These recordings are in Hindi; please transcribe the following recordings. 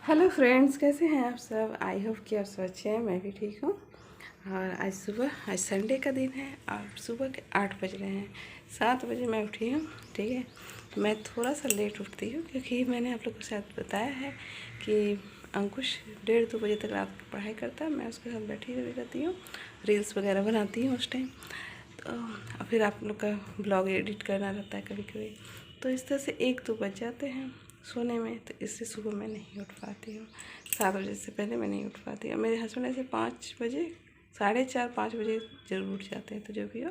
हेलो फ्रेंड्स, कैसे हैं आप सब। आई होप कि आप सब अच्छे हैं। मैं भी ठीक हूँ। और आज संडे का दिन है और सुबह के 8 बज रहे हैं। 7 बजे मैं उठी हूँ। ठीक है, मैं थोड़ा सा लेट उठती हूँ क्योंकि मैंने आप लोग को शायद बताया है कि अंकुश 1:30-2 बजे तक रात की पढ़ाई करता है। मैं उसके साथ बैठी हुई रहती हूँ, रील्स वगैरह बनाती हूँ उस टाइम। तो फिर आप लोग का ब्लॉग एडिट करना रहता है कभी कभी, तो इस तरह से 1-2 बज जाते हैं सोने में। तो इससे सुबह मैं नहीं उठ पाती हूँ। 7 बजे से पहले मैं नहीं उठ पाती हूँ। मेरे हस्बैंड ऐसे 5 बजे, 4:30-5 बजे ज़रूर उठ जाते हैं। तो जो भी हो,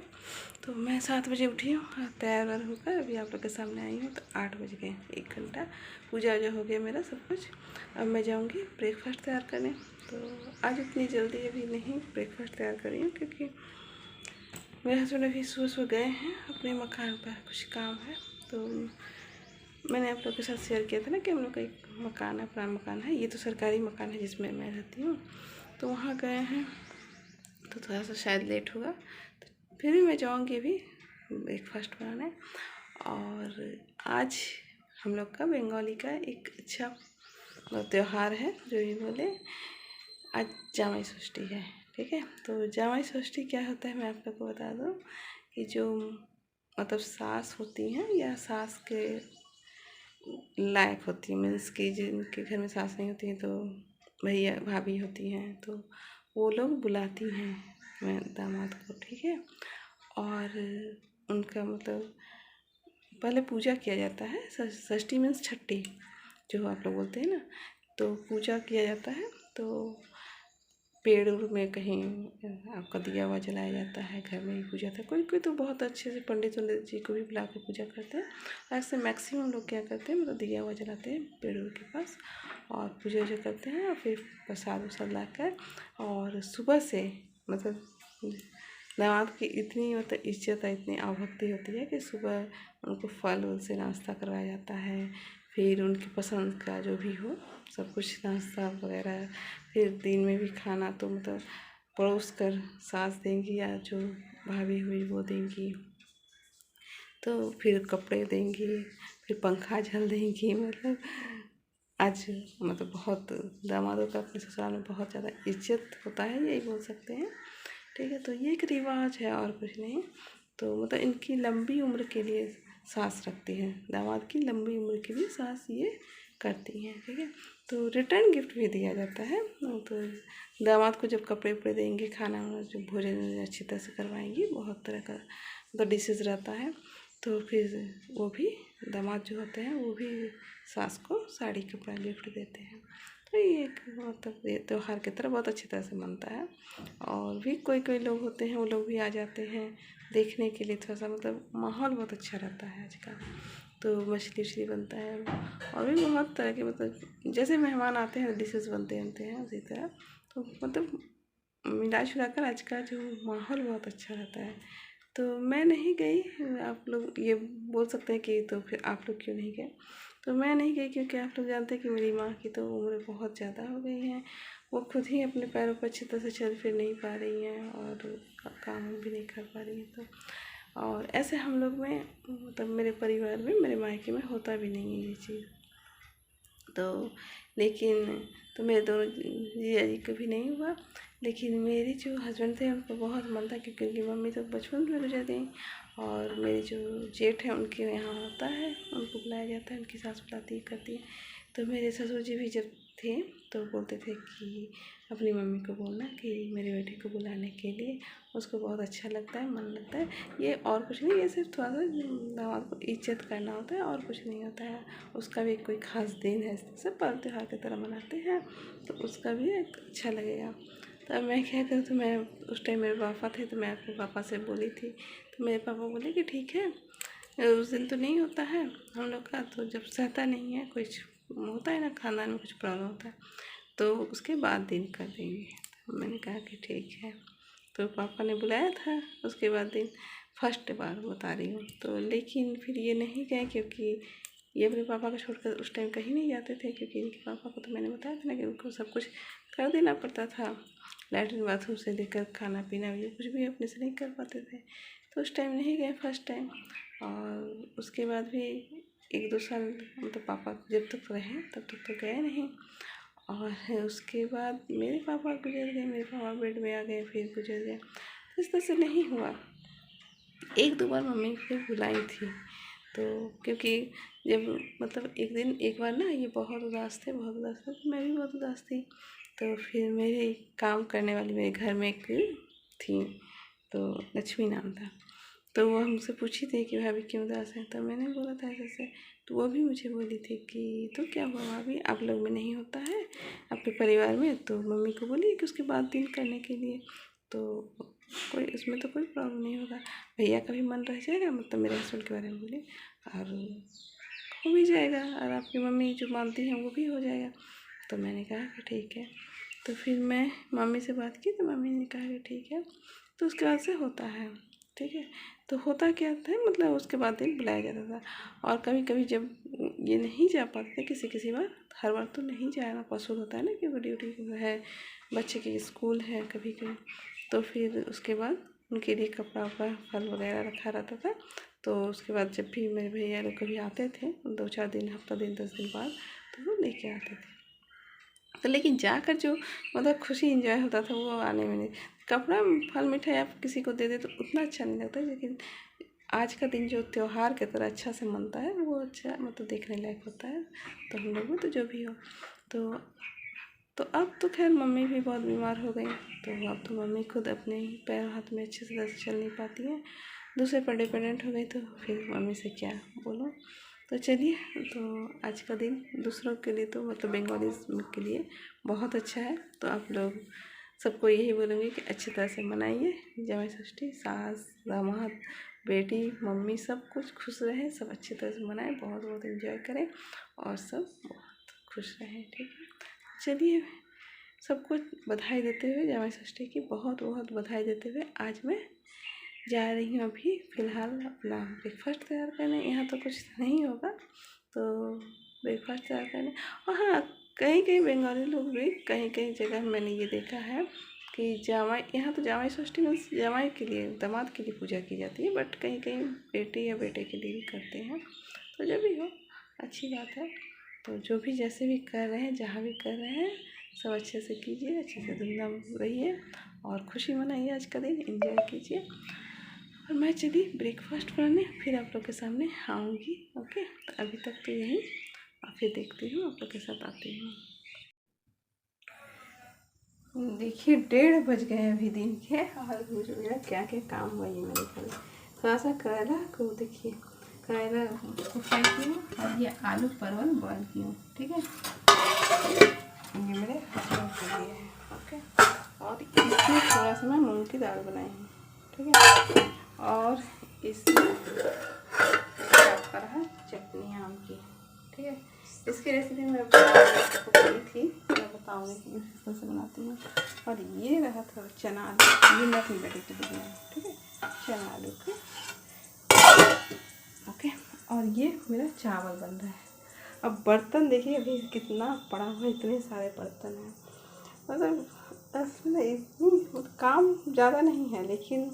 तो मैं 7 बजे उठी हूँ और तैयार वैयार होकर अभी आप लोग के सामने आई हूँ। तो 8 बज गए। 1 घंटा पूजा वूजा हो गया मेरा सब कुछ। अब मैं जाऊँगी ब्रेकफास्ट तैयार करने। तो आज इतनी जल्दी अभी नहीं ब्रेकफास्ट तैयार करी हूँ क्योंकि मेरे हस्बैंड अभी सुबह सुबह गए हैं अपने मकान पर, कुछ काम है। तो मैंने आप लोग के साथ शेयर किया था ना कि हम लोग का एक मकान है, पुराना मकान है। ये तो सरकारी मकान है जिसमें मैं रहती हूँ। तो वहाँ गए हैं तो थोड़ा सा शायद लेट होगा, तो फिर भी मैं जाऊँगी अभी ब्रेकफास्ट बनाने। और आज हम लोग का बंगाली का एक अच्छा त्यौहार है, जो ये बोले आज जामाई षष्ठी है। ठीक है, तो जामाई षष्ठी क्या होता है मैं आप लोग को बता दूँ कि जो मतलब सास होती हैं या सास के लायक होती है, मीन्स कि जिनके घर में सास नहीं होती है तो भैया भाभी होती हैं, तो वो लोग बुलाती हैं दामाद को। ठीक है, और उनका मतलब पहले पूजा किया जाता है। षष्ठी मीन्स छठी जो आप लोग बोलते हैं ना, तो पूजा किया जाता है। तो पेड़ उड़ में कहीं आपका दिया हुआ जलाया जाता है, घर में ही पूजा था। कोई कोई तो बहुत अच्छे से पंडित जी को भी बुला के पूजा करते हैं। ऐसे मैक्सिमम लोग क्या करते हैं, मतलब दिया हुआ जलाते हैं पेड़ उड़ के पास और पूजा वूजा करते हैं। और फिर प्रसाद वसाद ला कर और सुबह से मतलब दामाद की इतनी मतलब इज्जत है, इतनी आवभक्ति होती है कि सुबह उनको फल उल से नाश्ता करवाया जाता है। फिर उनकी पसंद का जो भी हो सब कुछ नाश्ता वगैरह। फिर दिन में भी खाना तो मतलब परोस कर सास देंगी या जो भाभी हुई वो देंगी। तो फिर कपड़े देंगी, फिर पंखा झल देंगी। मतलब आज मतलब बहुत दामादों का अपने ससुराल में बहुत ज़्यादा इज्जत होता है, यही बोल सकते हैं। ठीक है, तो ये एक रिवाज है और कुछ नहीं। तो मतलब इनकी लंबी उम्र के लिए सास रखती है, दामाद की लंबी उम्र के लिए सास ये करती हैं। ठीक है, तो रिटर्न गिफ्ट भी दिया जाता है। तो दामाद को जब कपड़े उपड़े देंगे, खाना वाना जो भोजन अच्छी तरह से करवाएंगी, बहुत तरह का मतलब डिशेज़ रहता है। तो फिर वो भी दामाद जो होते हैं वो भी सास को साड़ी कपड़ा गिफ्ट देते हैं। तो ये एक मतलब ये त्यौहार की तरह बहुत अच्छी तरह से मनता है। और भी कोई कोई लोग होते हैं, वो लोग भी आ जाते हैं देखने के लिए। थोड़ा सा मतलब माहौल बहुत अच्छा रहता है आज का। तो मछली उछली बनता है और भी बहुत तरह के मतलब जैसे मेहमान आते हैं डिशेज़ बनते हैं उसी तरह। तो मतलब मिला जुला कर आज का जो माहौल बहुत अच्छा रहता है। तो मैं नहीं गई। आप लोग ये बोल सकते हैं कि तो फिर आप लोग क्यों नहीं गए। तो मैं नहीं गई क्योंकि आप लोग जानते हैं कि मेरी माँ की तो उम्र बहुत ज़्यादा हो गई है। वो खुद ही अपने पैरों पर अच्छी तरह से चल फिर नहीं पा रही हैं और काम भी नहीं कर पा रही हैं। तो और ऐसे हम लोग में मतलब मेरे परिवार में, मेरे मायके में होता भी नहीं है ये चीज़। तो लेकिन तो मेरे दोनों जीजा जी को भी नहीं हुआ। लेकिन मेरे जो हस्बैंड थे उनको बहुत मन था क्योंकि उनकी मम्मी तो बचपन में गुजर गई। और मेरी जो जेठ है उनके यहाँ होता है, उनको बुलाया जाता है, उनकी सास बुलाती है करती है। तो मेरे ससुर जी भी जब थे तो बोलते थे कि अपनी मम्मी को बोलना कि मेरे बेटे को बुलाने के लिए, उसको बहुत अच्छा लगता है, मन लगता है। ये और कुछ नहीं, ये सिर्फ थोड़ा सा दामाद को इज्जत करना होता है और कुछ नहीं होता है। उसका भी कोई ख़ास दिन है, सब पर्व त्योहार की तरह मनाते हैं, तो उसका भी एक अच्छा लगेगा। तो अब मैं क्या करूँ। तो मैं उस टाइम मेरे पापा थे तो मैं अपने पापा से बोली थी। तो मेरे पापा बोले कि ठीक है, उस दिन तो नहीं होता है हम लोग का, तो जब सहता नहीं है कुछ होता है ना, खानदान में कुछ प्रॉब्लम होता है, तो उसके बाद दिन कर देंगे। तो मैंने कहा कि ठीक है। तो पापा ने बुलाया था उसके बाद दिन, फर्स्ट बार बता रही हूँ। तो लेकिन फिर ये नहीं गए क्योंकि ये अपने पापा को छोड़कर उस टाइम कहीं नहीं जाते थे क्योंकि इनके पापा को तो मैंने बताया था ना कि उनको सब कुछ कर देना पड़ता था, लैट्रिन बाथरूम से लेकर खाना पीना ये कुछ भी अपने से नहीं कर पाते थे। तो उस टाइम नहीं गए फर्स्ट टाइम। और उसके बाद भी 1-2 साल मतलब पापा जब तक रहे तब तक तो गए नहीं। और उसके बाद मेरे पापा गुजर गए, मेरे पापा बेड में आ गए, फिर गुजर गए। तो इस तरह से नहीं हुआ। एक दो बार मम्मी फिर बुलाई थी, तो क्योंकि जब मतलब एक बार ना ये बहुत उदास थे, तो मैं भी बहुत उदास थी। तो फिर मेरे काम करने वाली मेरे घर में एक थी, तो लक्ष्मी नाम था। तो वो हमसे पूछी थी कि भाभी क्यों उदास है, तो मैंने बोला था ऐसे। तो वो भी मुझे बोली थी कि तो क्या हुआ भाभी, आप लोग में नहीं होता है आपके परिवार में, तो मम्मी को बोलिए कि उसके बाद दिन करने के लिए, तो कोई उसमें तो कोई प्रॉब्लम नहीं होगा। भैया का भी मन रह जाएगा, मतलब मेरे हस्बैंड के बारे में बोली, और हो भी जाएगा, और आपकी मम्मी जो मानती हैं वो भी हो जाएगा। तो मैंने कहा कि ठीक है। तो फिर मैं मम्मी से बात की, तो मम्मी ने कहा कि ठीक है। तो उसके बाद से होता है, ठीक है। तो होता क्या था, मतलब उसके बाद दिन बुलाया जाता था। और कभी कभी जब ये नहीं जा पाते किसी बार, हर बार तो नहीं जाना पॉसिबल होता है ना, कि वो ड्यूटी है, बच्चे की स्कूल है कभी कभी। तो फिर उसके बाद उनके लिए कपड़ा वपड़ा फल वगैरह रखा रहता था। तो उसके बाद जब भी मेरे भैया लोग कभी आते थे 2-4 दिन, हफ्ता दिन, 10 दिन बाद, तो वो लेके आते थे। तो लेकिन जाकर जो मतलब खुशी इंजॉय होता था वो आने में नहीं। कपड़ा फल मिठाई आप किसी को दे दे तो उतना अच्छा नहीं लगता, लेकिन आज का दिन जो त्योहार की तरह अच्छा से मनता है वो अच्छा मतलब देखने लायक होता है। तो हम लोग में तो जो भी हो, तो अब तो खैर मम्मी भी बहुत बीमार हो गई, तो अब तो मम्मी खुद अपने ही पैर हाथ में अच्छे से चल नहीं पाती हैं, दूसरे पर डिपेंडेंट हो गई। तो फिर मम्मी से क्या बोलो। तो चलिए, तो आज का दिन दूसरों के लिए तो मतलब बंगालीज के लिए बहुत अच्छा है। तो आप लोग सबको यही बोलूँगी कि अच्छी तरह से मनाइए जमाई षष्ठी। सास, दामाद, बेटी, मम्मी सब कुछ खुश रहें, सब अच्छी तरह से मनाएं, बहुत बहुत एंजॉय करें, और सब बहुत खुश रहें, ठीक है। चलिए, सबको बधाई देते हुए, जमाई षष्ठी की बहुत बहुत बधाई देते हुए, आज मैं जा रही हूँ अभी फ़िलहाल अपना ब्रेकफास्ट तैयार करने। यहाँ तो कुछ नहीं होगा, तो ब्रेकफास्ट तैयार करने। और हाँ, कहीं कहीं बंगाली लोग भी, कहीं कहीं जगह मैंने ये देखा है कि जमाई, यहाँ तो जमाई षष्ठी में जमाई के लिए, दामाद के लिए पूजा की जाती है, बट कहीं कहीं बेटी या बेटे के लिए भी करते हैं। तो जो भी हो, अच्छी बात है। तो जो भी जैसे भी कर रहे हैं, जहाँ भी कर रहे हैं, सब अच्छे से कीजिए, अच्छे से धूमधाम रहिए, और खुशी मनाइए आज का दिन, एंजॉय कीजिए। और मैं चली ब्रेकफास्ट बनाने, फिर आप लोग के सामने आऊँगी। ओके, तो अभी तक तो यही, और फिर देखती हूँ आप लोग के साथ आती हूँ। देखिए 1:30 बज गए अभी दिन के, और मुझे मेरा क्या क्या काम हुआ ये मेरे घर। थोड़ा सा करेला को देखिए, करेला को फ्राई की हूँ, और ये आलू परवल बॉयल की हूँ, ठीक है। ये मेरे हस्बैंड के लिए है, ओके। और इसमें थोड़ा सा मैं मूंग की दाल बनाई हूँ, ठीक है। और इसमें आपका रहा चटनी आम की, ठीक है। इसकी रेसिपी मैं आपको दी थी, मैं बताऊँगी कि किस तरह से बनाती हूँ। और ये रहा था चना आलू, ये मैं अपनी बेटी को दी है, ठीक है, चना आलू के, ओके। और ये मेरा चावल बन रहा है। अब बर्तन देखिए अभी कितना पड़ा हुआ, इतने सारे बर्तन हैं, मतलब इसमें इतनी काम ज़्यादा नहीं है, लेकिन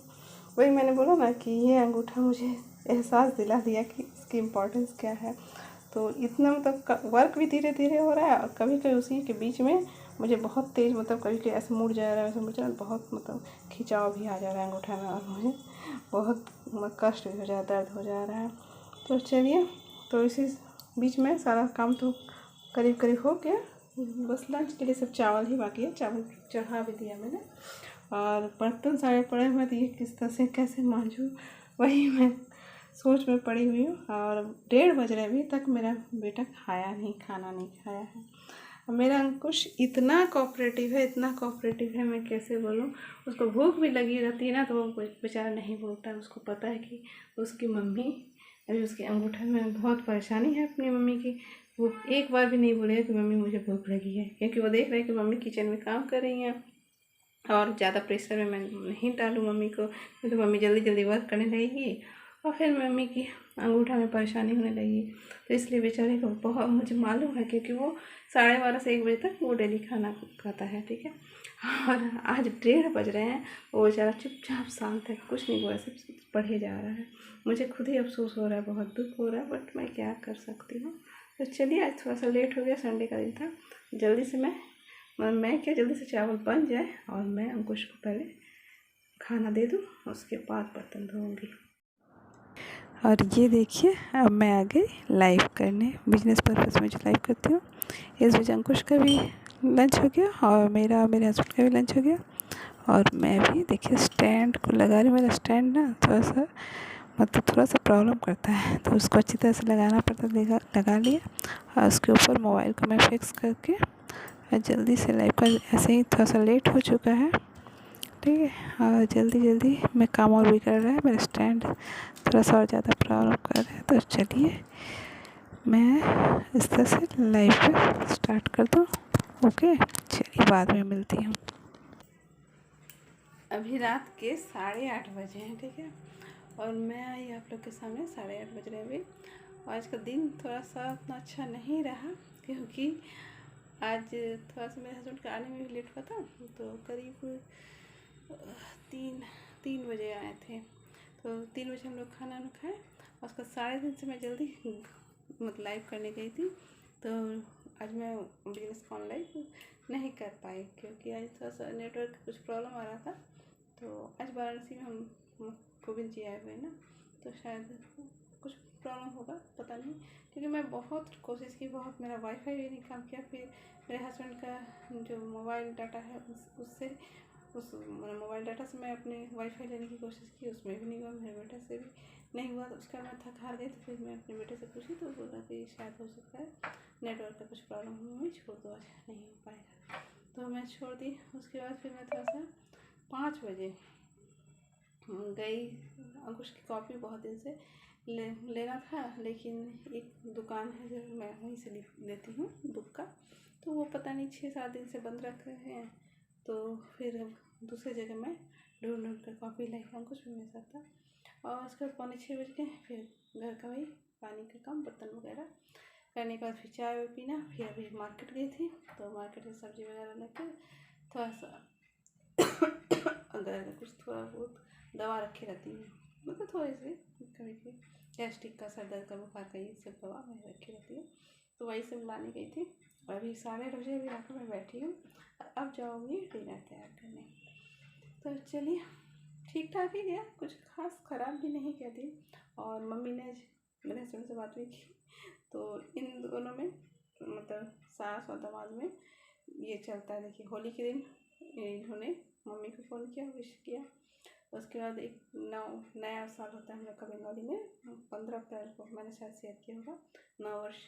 वही मैंने बोला ना कि ये अंगूठा मुझे एहसास दिला दिया कि इसकी इम्पोर्टेंस क्या है। तो इतना मतलब वर्क भी धीरे धीरे हो रहा है, और कभी कभी उसी के बीच में मुझे बहुत तेज़, मतलब कभी कभी ऐसे मुड़ जा रहा है, वैसे मुड़ जा रहा है, बहुत मतलब खिंचाव भी आ जा रहा है अंगूठा में, और मुझे बहुत कष्ट भी हो जा रहा है, दर्द हो जा रहा है। तो चलिए, तो इसी बीच में सारा काम तो करीब करीब हो गया, बस लंच के लिए सब चावल ही बाकी है, चावल चढ़ा भी दिया मैंने। और बर्तन सारे पड़े हुए थे, किस तरह से कैसे मांजूँ, वही मैं सोच में पड़ी हुई हूँ। और 1:30 बज रहे, अभी तक मेरा बेटा खाना नहीं खाया है। मेरा अंकुश इतना कोऑपरेटिव है, इतना कोऑपरेटिव है, मैं कैसे बोलूँ। उसको भूख भी लगी रहती है ना, तो वो बेचारा नहीं बोलता है। उसको पता है कि उसकी मम्मी, अभी उसके अंगूठे में बहुत परेशानी है अपनी मम्मी की। वो एक बार भी नहीं बोलेगा कि मम्मी मुझे भूख लगी है, क्योंकि वो देख रहे हैं कि मम्मी किचन में काम कर रही हैं, और ज़्यादा प्रेशर में मैं नहीं डालूँ मम्मी को, तो मम्मी जल्दी जल्दी वर्क करने लगेगी, और फिर मम्मी की अंगूठा में परेशानी होने लगी। तो इसलिए बेचारे को बहुत, मुझे मालूम है, क्योंकि वो 12:30 से 1 बजे तक वो डेली खाना खाता है, ठीक है। और आज 1:30 बज रहे हैं, वो बेचारा चुपचाप शांत है, कुछ नहीं बोला, सिर्फ पढ़े जा रहा है। मुझे खुद ही अफसोस हो रहा है, बहुत दुख हो रहा है, बट मैं क्या कर सकती हूँ। तो चलिए, आज थोड़ा सा लेट हो गया, संडे का दिन था। जल्दी से मैं क्या, जल्दी से चावल बन जाए और मैं अंकुश को पहले खाना दे दूँ, उसके बाद बर्तन धोऊंगी। और ये देखिए, अब मैं आ गई लाइव करने, बिजनेस पर्पज़ में जो लाइव करती हूँ। इस बीच अंकुश का भी लंच हो गया और मेरे हस्बैंड का भी लंच हो गया। और मैं भी देखिए स्टैंड को लगा रही हूँ। मेरा स्टैंड ना थोड़ा सा प्रॉब्लम करता है, तो उसको अच्छी तरह से लगाना पड़ता है। लगा लिया और उसके ऊपर मोबाइल को मैं फिक्स करके जल्दी से लाइव का, ऐसे ही थोड़ा सा लेट हो चुका है, ठीक है। और जल्दी में काम और भी कर रहा है, मेरा स्टैंड थोड़ा सा और ज़्यादा प्रॉब्लम कर रहा है। तो चलिए मैं इस तरह से लाइव पे स्टार्ट कर दूँ। ओके, चलिए बाद में मिलती हूँ। अभी रात के 8:30 बजे हैं, ठीक है। और मैं आई आप लोग के सामने 8:30 बज रहे अभी। आज का दिन थोड़ा सा उतना अच्छा नहीं रहा, क्योंकि आज थोड़ा सा मेरे हस्बैंड का आने में भी लेट हुआ था। तो करीब 3 बजे आए थे। तो 3 बजे हम लोग खाना खाए। और उसका 3:30 से मैं जल्दी मतलब लाइव करने गई थी। तो आज मैं बिजनेस ऑन लाइव नहीं कर पाई, क्योंकि आज थोड़ा सा नेटवर्क कुछ प्रॉब्लम आ रहा था। तो आज वाराणसी में हम गोविंद जी आए हुए हैं ना, तो शायद कुछ प्रॉब्लम होगा, पता नहीं। क्योंकि मैं बहुत कोशिश की, बहुत, मेरा वाईफाई भी नहीं काम किया। फिर मेरे हस्बैंड का जो मोबाइल डाटा है उससे उस मतलब मोबाइल डाटा से मैं अपने वाईफाई लेने की कोशिश की, उसमें भी नहीं हुआ। मेरे बेटे से भी नहीं हुआ। तो उसका मैं थक हार गई। तो फिर मैं अपने बेटे से पूछी, तो बोला कि शायद हो सकता है नेटवर्क का कुछ प्रॉब्लम हुई, मैं छोड़ दो, आज नहीं हो पाएगा। तो मैं छोड़ दी। उसके बाद फिर मैं थोड़ा सा 5 बजे गई। अंकुश की कॉपी बहुत दिन से लेना था, लेकिन एक दुकान है जो मैं वहीं से लेती हूँ बुक का, तो वो पता नहीं 6-7 दिन से बंद रख रहे हैं। तो फिर दूसरी जगह मैं ढूंढ कर कॉपी लाई। अंकुश भी मेरे साथ था। और उसके बाद 5:45 बज गए। फिर घर का वही पानी का काम, बर्तन वगैरह करने के बाद फिर चाय वाय पीना। फिर अभी मार्केट गई थी, तो मार्केट से सब्ज़ी वगैरह लेकर थोड़ा सा अगर कुछ थोड़ा बहुत दवा रखी रहती है, मतलब थोड़ी सी कभी कभी गैस्ट्रिक का, सर दर्द का, बुखार का, ये सब दवा मैं रखी रहती है। तो वही सब लाने गई थी। और अभी 8:30 बजे अभी रात में बैठी हूँ। अब जाऊँगी डिनर तैयार करने। तो चलिए, ठीक ठाक ही गया, कुछ खास ख़राब भी नहीं किया दिन। और मम्मी ने मेरे हस्बैंड से बात भी की, तो इन दोनों में मतलब सास और दामाद में ये चलता है। देखिए, होली के दिन इन्होंने मम्मी को फ़ोन किया, विश किया। उसके बाद एक नया साल होता है हम लोग का बंगाली में, 15 अप्रैल को, मैंने शायद शेयर किया होगा, नव वर्ष।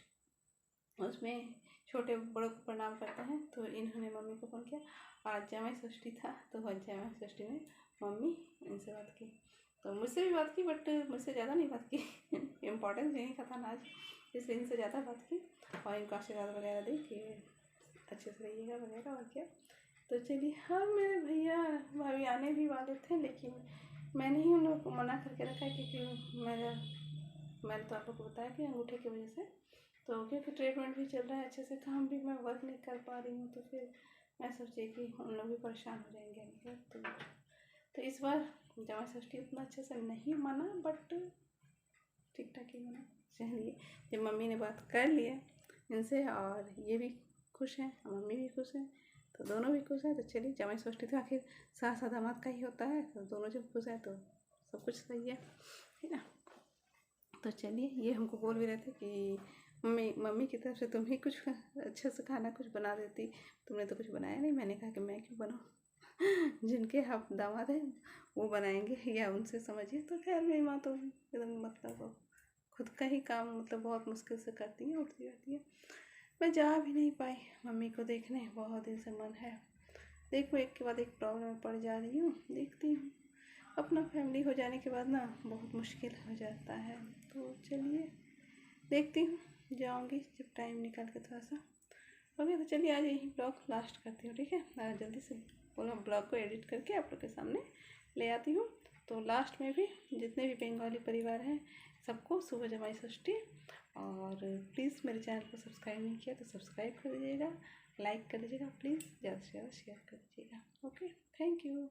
उसमें छोटे बड़ों को प्रणाम करते हैं। तो इन्होंने मम्मी को फ़ोन किया। आज जमाई षष्ठी था, तो आज जमाई षष्ठी में मम्मी इनसे बात की। तो मुझसे भी बात की, बट मुझसे ज़्यादा नहीं बात की इम्पोर्टेंस नहीं था ना आज, इसलिए इनसे ज़्यादा बात की। और इनको आशीर्वाद वगैरह दी कि अच्छे से रहिएगा वगैरह, और क्या। तो चलिए, हाँ, मेरे भैया भाभी आने भी वाले थे, लेकिन मैंने ही उन लोगों को मना करके रखा है, क्योंकि मैंने तो आप लोग को बताया कि अंगूठे की वजह से, तो क्योंकि ट्रीटमेंट भी चल रहा है अच्छे से, काम भी मैं वर्क नहीं कर पा रही हूँ। तो फिर मैं सोची कि उन लोग भी परेशान हो जाएंगे आने। तो इस बार जमाई षष्ठी उतना अच्छे से नहीं माना, बट ठीक ठाक ही माना। चलिए, जब मम्मी ने बात कर लिया इनसे, और ये भी खुश हैं, मम्मी भी खुश हैं, तो दोनों भी खुश हैं। तो चलिए, जमाई षष्ठी तो आखिर सास और दामाद का ही होता है, तो दोनों जब खुश हैं तो सब कुछ सही है ना। तो चलिए, ये हमको बोल भी रहे थे कि मम्मी की तरफ से तुम ही कुछ अच्छा से खाना कुछ बना देती, तुमने तो कुछ बनाया नहीं। मैंने कहा कि मैं क्यों बनाऊँ जिनके आप दामाद हैं वो बनाएंगे, या उनसे समझिए। तो खैर, मेरी माँ तो एकदम मतलब खुद का ही काम मतलब बहुत मुश्किल से करती हैं, उठती रहती है। मैं जा भी नहीं पाई मम्मी को देखने, बहुत दिन से मन है। देखो, एक के बाद एक प्रॉब्लम में पड़ जा रही हूँ, देखती हूँ। अपना फैमिली हो जाने के बाद ना बहुत मुश्किल हो जाता है। तो चलिए, देखती हूँ, जाऊँगी जब टाइम निकाल के थोड़ा सा। ओके, तो चलिए, आज यही ब्लॉग लास्ट करती हूँ, ठीक है। जल्दी से बोलो, ब्लॉग को एडिट करके आप लोग के सामने ले आती हूँ। तो लास्ट में भी जितने भी बंगाली परिवार हैं सबको शुभ जमाई षष्ठी। और प्लीज़ मेरे चैनल को सब्सक्राइब नहीं किया तो सब्सक्राइब कर दीजिएगा, लाइक कर दीजिएगा, प्लीज़ ज़्यादा से ज़्यादा शेयर कर दीजिएगा। Okay, thank you.